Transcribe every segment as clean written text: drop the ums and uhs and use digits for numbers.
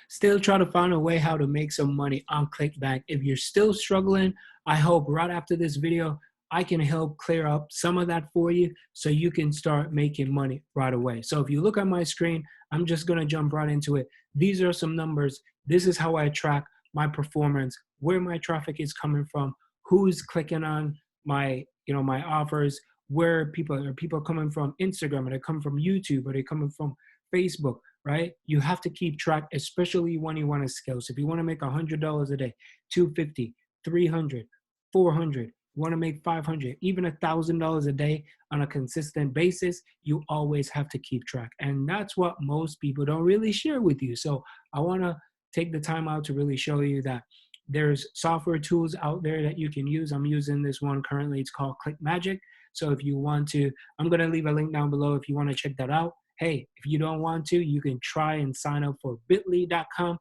still trying to find a way how to make some money on ClickBank. If you're still struggling, I hope right after this video, I can help clear up some of that for you so you can start making money right away. So if you look at my screen, I'm just gonna jump right into it. These are some numbers. This is how I track my performance, where my traffic is coming from, who's clicking on my, my offers, where people are coming from Instagram, or they come from YouTube, or they coming from Facebook, right? You have to keep track, especially when you want to scale. So if you want to make $100 a day, 250, 300, 400, you want to make 500, even $1,000 a day on a consistent basis, you always have to keep track. And that's what most people don't really share with you. So I want to take the time out to really show you that there's software tools out there that you can use. I'm using this one currently. It's called ClickMagic. So if you want to, I'm going to leave a link down below if you want to check that out. Hey, if you don't want to, you can try and sign up for bit.ly.com.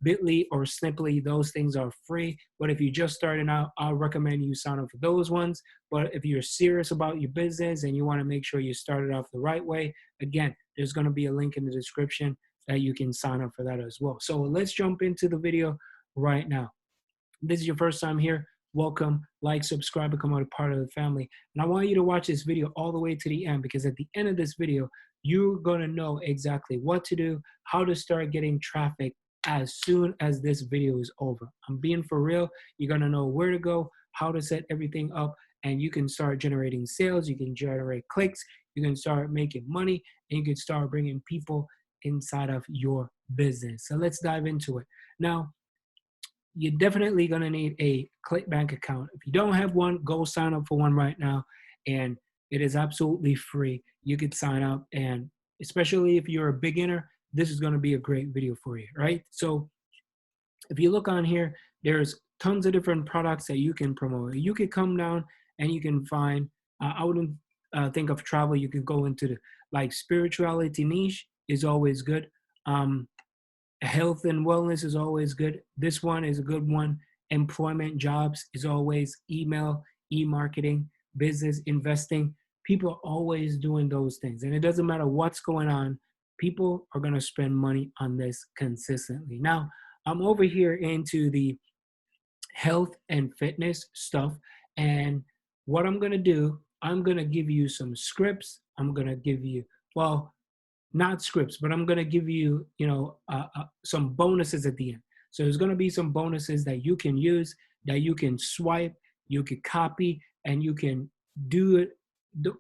Bitly or Sniply, those things are free. But if you're just starting out, I'll recommend you sign up for those ones. But if you're serious about your business and you want to make sure you started off the right way, again, there's going to be a link in the description that you can sign up for that as well. So let's jump into the video right now. If this is your first time here, welcome, like, subscribe, become a part of the family. And I want you to watch this video all the way to the end, because at the end of this video, you're going to know exactly what to do, how to start getting traffic as soon as this video is over. I'm being for real. You're going to know where to go, how to set everything up, and you can start generating sales. You can generate clicks. You can start making money, and you can start bringing people inside of your business. So let's dive into it. Now, you're definitely going to need a ClickBank account. If you don't have one, go sign up for one right now. And it is absolutely free. You could sign up, and especially if you're a beginner, this is going to be a great video for you, right? So if you look on here, there's tons of different products that you can promote. You could come down and you can find, I wouldn't think of travel. You could go into the, like, spirituality niche is always good. Health and wellness is always good. This one is a good one. Employment, jobs is always email, e-marketing, business, investing. People are always doing those things. And it doesn't matter what's going on. People are going to spend money on this consistently. Now, I'm over here into the health and fitness stuff. And what I'm going to do, I'm going to give you some scripts. I'm going to give you, well, not scripts, but I'm going to give you, some bonuses at the end. So there's going to be some bonuses that you can use, that you can swipe, you can copy, and you can do it.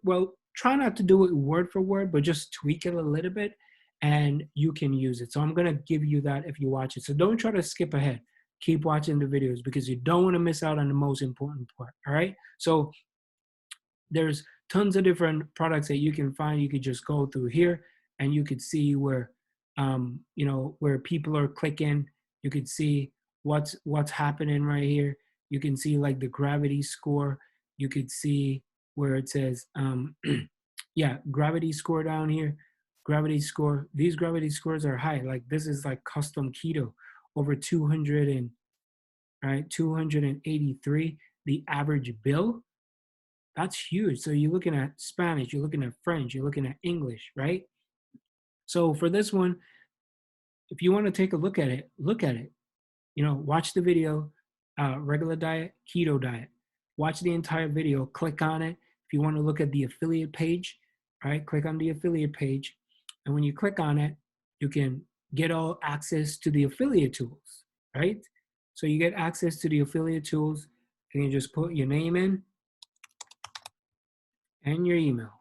Well, try not to do it word for word, but just tweak it a little bit, and you can use it. So I'm going to give you that if you watch it. So don't try to skip ahead. Keep watching the videos, because you don't want to miss out on the most important part. All right. So there's tons of different products that you can find. You could just go through here, and you could see where, where people are clicking. You could see what's happening right here. You can see like the gravity score. You could see where it says, yeah, gravity score down here. Gravity score. These gravity scores are high. Like this is like custom keto, over 283. The average bill. That's huge. So you're looking at Spanish, you're looking at French, you're looking at English, right? So for this one, if you want to take a look at it, watch the video, regular diet, keto diet. Watch the entire video, click on it. If you want to look at the affiliate page, right, click on the affiliate page. And when you click on it, you can get all access to the affiliate tools, right? So you get access to the affiliate tools. You can just put your name in and your email.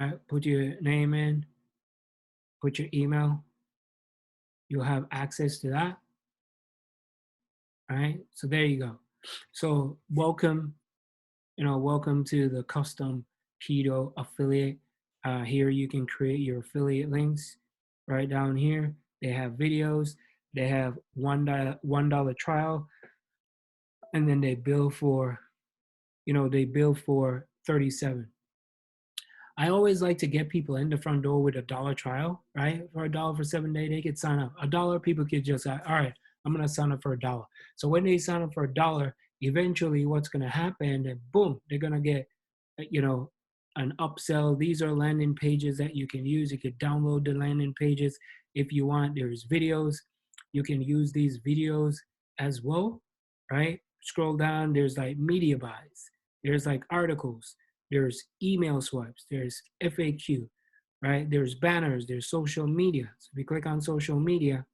All right, put your name in, put your email. You'll have access to that. All right, so there you go. So welcome, welcome to the custom keto affiliate. Here you can create your affiliate links right down here. They have videos, they have $1 trial, and then they bill for, for 37. I always like to get people in the front door with $1 trial, right? For $1 for 7 days, they could sign up. $1, people could just say, all right, I'm going to sign up for $1. So when they sign up for $1, eventually what's going to happen, and boom, they're going to get, an upsell. These are landing pages that you can use. You could download the landing pages if you want. There's videos. You can use these videos as well, right? Scroll down, there's like media buys, there's like articles, there's email swipes, there's FAQ, right? There's banners, there's social media. So if you click on social media,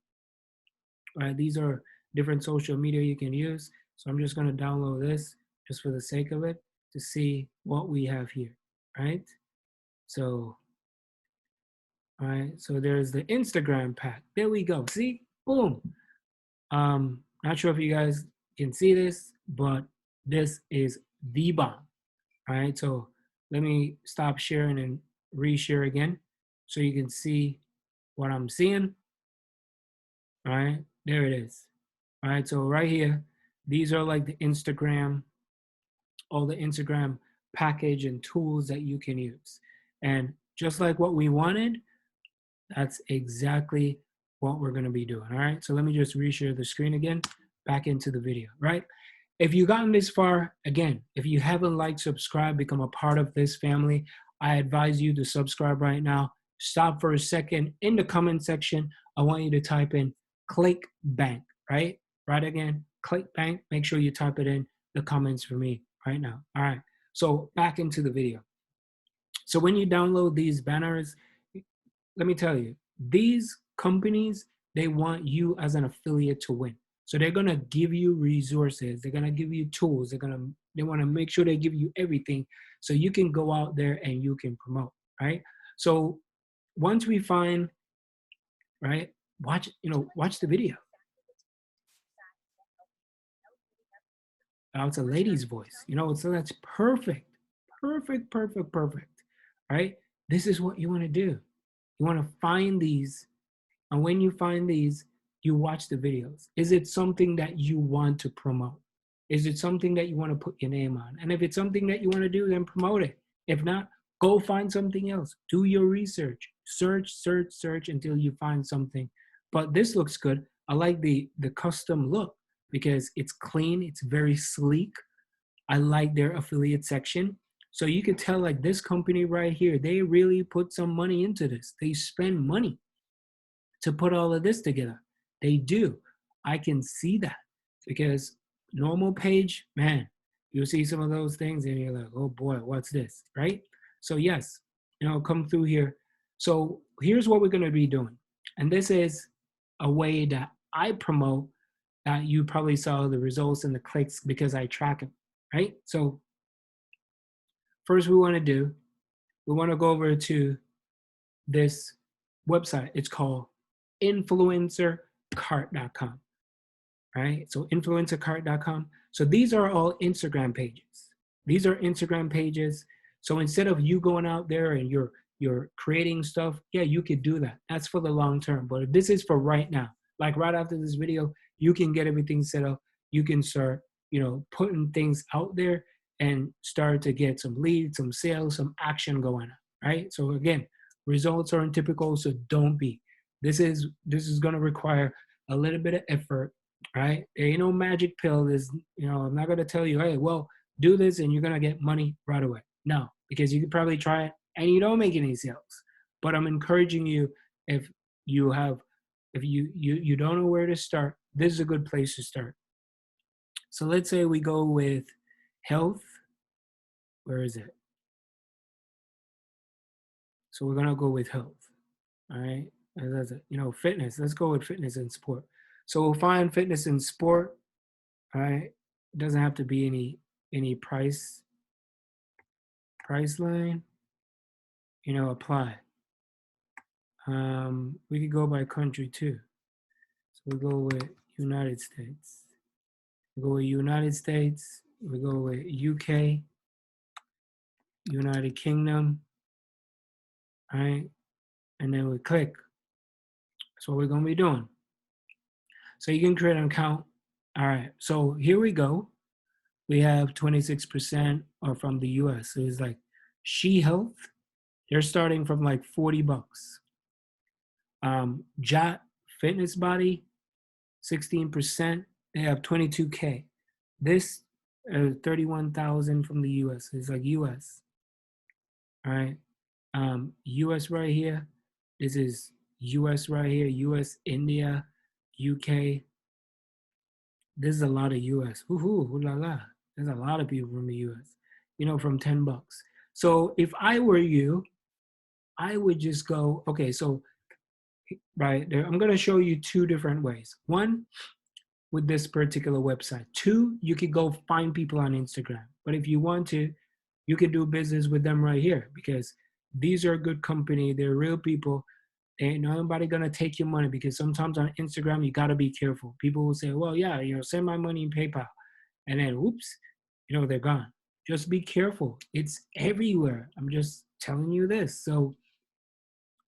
right, these are different social media you can use. So I'm just going to download this just for the sake of it to see what we have here, right? So, all right, so there's the Instagram pack. There we go. See, boom. Not sure if you guys can see this, but this is the bomb. All right, so let me stop sharing and reshare again so you can see what I'm seeing. All right, there it is. All right, so right here, these are like the Instagram, all the Instagram package and tools that you can use. And just like what we wanted, that's exactly what we're gonna be doing, all right? So let me just reshare the screen again, back into the video, right? If you've gotten this far, again, if you haven't liked, subscribe, become a part of this family, I advise you to subscribe right now. Stop for a second. In the comment section, I want you to type in CLICKBANK, right? Right again, CLICKBANK. Make sure you type it in the comments for me right now. All right, so back into the video. So when you download these banners, let me tell you, these companies, they want you as an affiliate to win. So they're gonna give you resources, they're gonna give you tools, they wanna make sure they give you everything so you can go out there and you can promote, right? So once we find, right, watch the video. Now it's a lady's voice, so that's perfect, perfect, perfect, perfect, right? This is what you wanna do. You wanna find these. And when you find these, you watch the videos. Is it something that you want to promote? Is it something that you want to put your name on? And if it's something that you want to do, then promote it. If not, go find something else. Do your research. Search, search, search until you find something. But this looks good. I like the custom look because it's clean. It's very sleek. I like their affiliate section. So you can tell like this company right here, they really put some money into this. They spend money to put all of this together. They do. I can see that because normal page, man, you'll see some of those things and you're like, oh boy, what's this, right? So yes, come through here. So here's what we're going to be doing. And this is a way that I promote that you probably saw the results and the clicks because I track them, right? So first we want to go over to this website. It's called influencercart.com, right? So influencercart.com. So these are all Instagram pages. These are Instagram pages. So instead of you going out there and you're creating stuff, yeah, you could do that. That's for the long term. But this is for right now. Like right after this video, you can get everything set up. You can start, putting things out there and start to get some leads, some sales, some action going on, right? So again, results aren't typical, so don't be. This is going to require a little bit of effort, right? There ain't no magic pill. I'm not going to tell you, hey, well, do this and you're going to get money right away. No, because you could probably try it and you don't make any sales. But I'm encouraging you, if you don't know where to start, this is a good place to start. So let's say we go with health. Where is it? So we're going to go with health. All right. Fitness. Let's go with fitness and sport. So we'll find fitness and sport. All right. It doesn't have to be any price line. Apply. We could go by country too. So we go with United States. We go with United States. We go with UK, United Kingdom. All right. And then we click. That's what we're going to be doing. So you can create an account. All right. So here we go. We have 26% are from the US. So it's like She Health. They're starting from like $40. Jot Fitness Body, 16%. They have 22K. This 31,000 from the US. It's like US. All right. US right here. This is US right here. US, India, UK. This is a lot of US. Woohoo, ooh la la. There's a lot of people from the US, from $10. So if I were you, I would just go, okay, so right there, I'm going to show you two different ways. One, with this particular website. Two, you could go find people on Instagram. But if you want to, you could do business with them right here because these are a good company. They're real people. Ain't nobody gonna take your money because sometimes on Instagram you gotta be careful. People will say, "Well, yeah, send my money in PayPal," and then, oops, they're gone. Just be careful. It's everywhere. I'm just telling you this. So,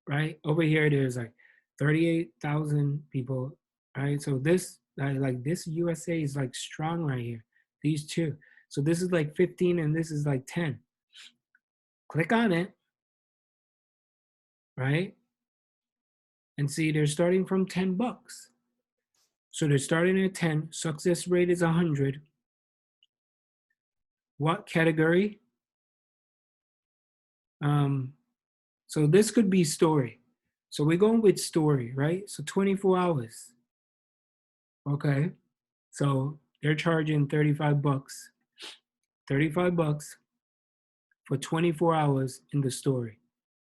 right over here, there's like 38,000 people. Right. So this, like this USA is like strong right here. These two. So this is like 15, and this is like 10. Click on it. Right. And see, they're starting from $10. So they're starting at 10. Success rate is 100. What category? So this could be story. So we're going with story, right? So 24 hours. Okay. So they're charging 35 bucks. 35 bucks for 24 hours in the story.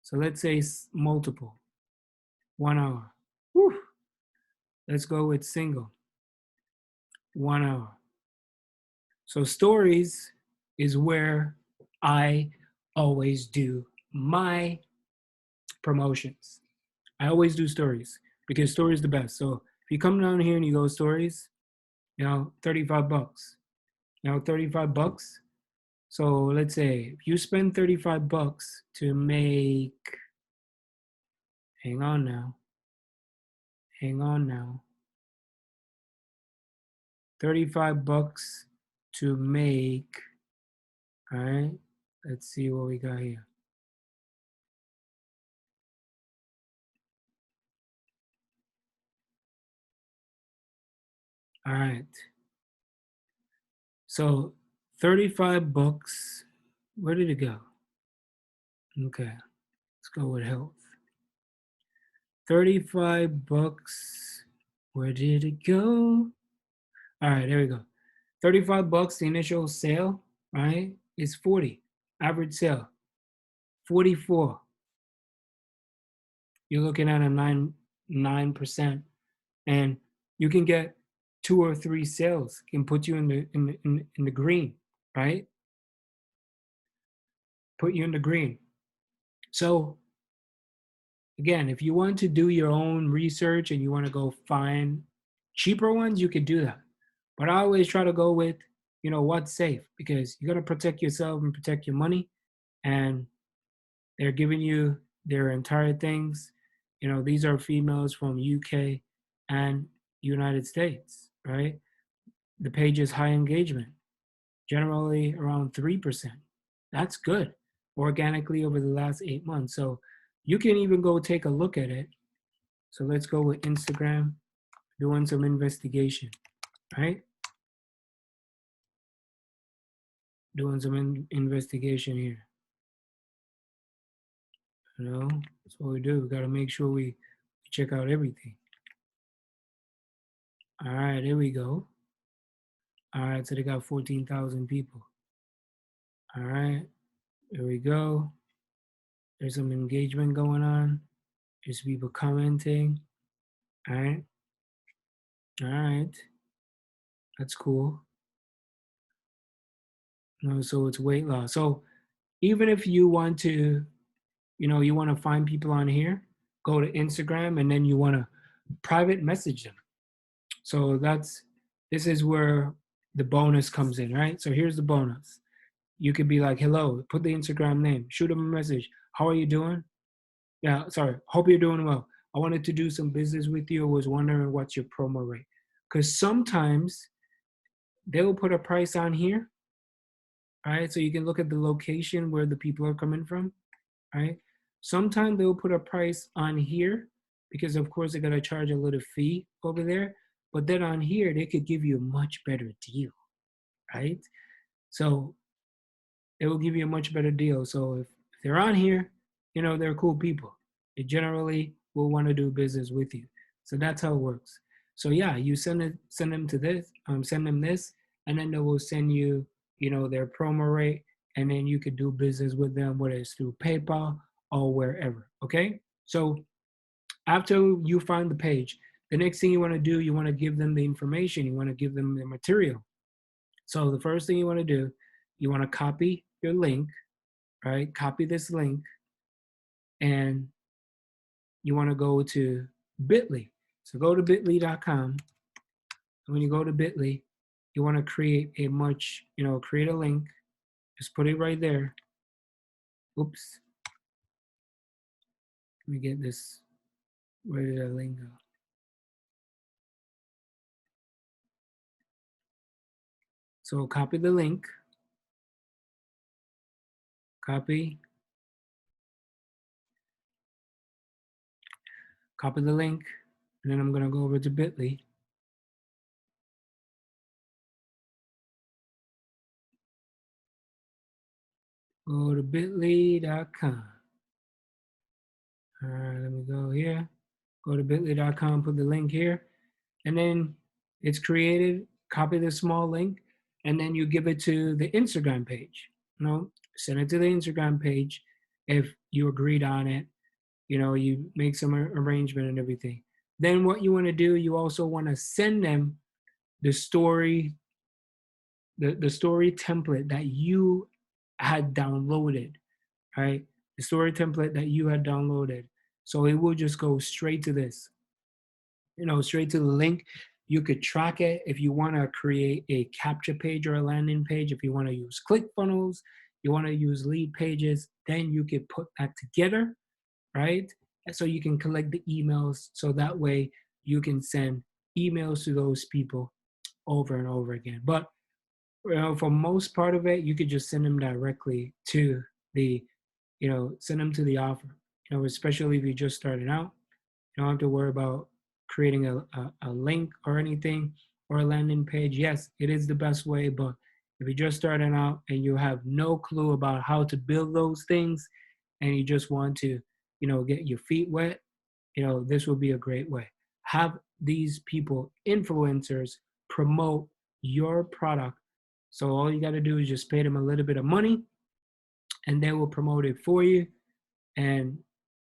So let's say multiple. 1 hour. Whew. Let's go with single. 1 hour. So stories is where I always do my promotions. I always do stories because stories is the best. So if you come down here and you go stories, 35 bucks. 35 bucks. So let's say if you spend 35 bucks to make, hang on now, 35 bucks to make, all right, let's see what we got here. All right. So 35 bucks, where did it go? Okay, let's go with health. 35 bucks, where did it go? All right, there we go. 35 bucks, the initial sale, right, is 40. Average sale, 44. You're looking at a 9%. And you can get 2 or 3 sales, can put you in the green, right? Put you in the green. So again, if you want to do your own research and you want to go find cheaper ones, you could do that. But I always try to go with, what's safe, because you got to protect yourself and protect your money. And they're giving you their entire things. These are females from UK and United States, right? The page is high engagement, generally around 3%. That's good organically over the last 8 months. So you can even go take a look at it. So let's go with Instagram, doing some investigation, right? Doing some investigation here. That's what we do. We got to make sure we check out everything. All right, there we go. All right, so they got 14,000 people. All right, there we go. There's some engagement going on. There's people commenting. All right. All right. That's cool. So it's weight loss. So even if you want to, you want to find people on here, go to Instagram and then you want to private message them. So this is where the bonus comes in, right? So here's the bonus. You could be like, hello, put the Instagram name, shoot them a message. How are you doing? Yeah, sorry. Hope you're doing well. I wanted to do some business with you. I was wondering what's your promo rate. Because sometimes they will put a price on here. All right. So you can look at the location where the people are coming from. Right. Sometimes they'll put a price on here because, of course, they're going to charge a little fee over there. But then on here, they could give you a much better deal. Right. So it will give you a much better deal. So if they're on here, you know, they're cool people. They generally will want to do business with you. So that's how it works. So yeah, you send them to this, send them this, and then they will send you, you know, their promo rate, and then you could do business with them, whether it's through PayPal or wherever. Okay. So after you find the page, the next thing you want to do, you want to give them the information, you want to give them the material. So the first thing you want to do, you want to copy your link, right? Copy this link, and you want to go to Bitly. So go to bitly.com. And when you go to Bitly, you want to create a create a link. Just put it right there. Oops. Let me get this. Where did that link go? So copy the link. Copy the link. And then I'm going to go over to Bitly. Go to bitly.com. All right, let me go here. Go to bitly.com, put the link here. And then it's created. Copy the small link. And then you give it to the Instagram page. You know, send it to the Instagram page if you agreed on it. You know, you make some arrangement and everything. Then what you want to do, you also want to send them the story, the story template that you had downloaded, right? The story template that you had downloaded. So it will just go straight to this, you know, straight to the link. You could track it if you want to create a capture page or a landing page. If you want to use ClickFunnels, you want to use lead pages, then you could put that together, right? And so you can collect the emails, so that way you can send emails to those people over and over again. But you know, for most part of it, you could just send them directly to the, send them to the offer. You know, especially if you're just starting out, you don't have to worry about creating a link or anything or a landing page. Yes, it is the best way, but if you're just starting out and you have no clue about how to build those things and you just want to, you know, get your feet wet, you know, this will be a great way. Have these people, influencers, promote your product. So all you got to do is just pay them a little bit of money and they will promote it for you. And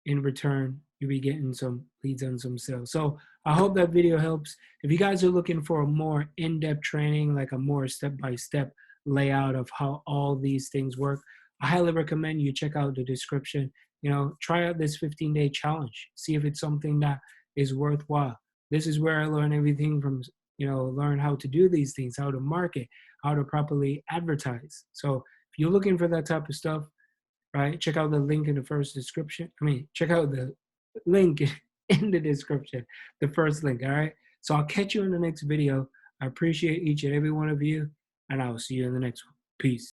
in return, you'll be getting some leads and some sales. So I hope that video helps. If you guys are looking for a more in-depth training, like a more step-by-step layout of how all these things work, I highly recommend you check out the description. You know, try out this 15-day challenge. See if it's something that is worthwhile. This is where I learn everything from, you know, learn how to do these things, how to market, how to properly advertise. So if you're looking for that type of stuff, right, check out the link in the first description. Check out the link in the description, the first link, all right? So I'll catch you in the next video. I appreciate each and every one of you, and I will see you in the next one. Peace.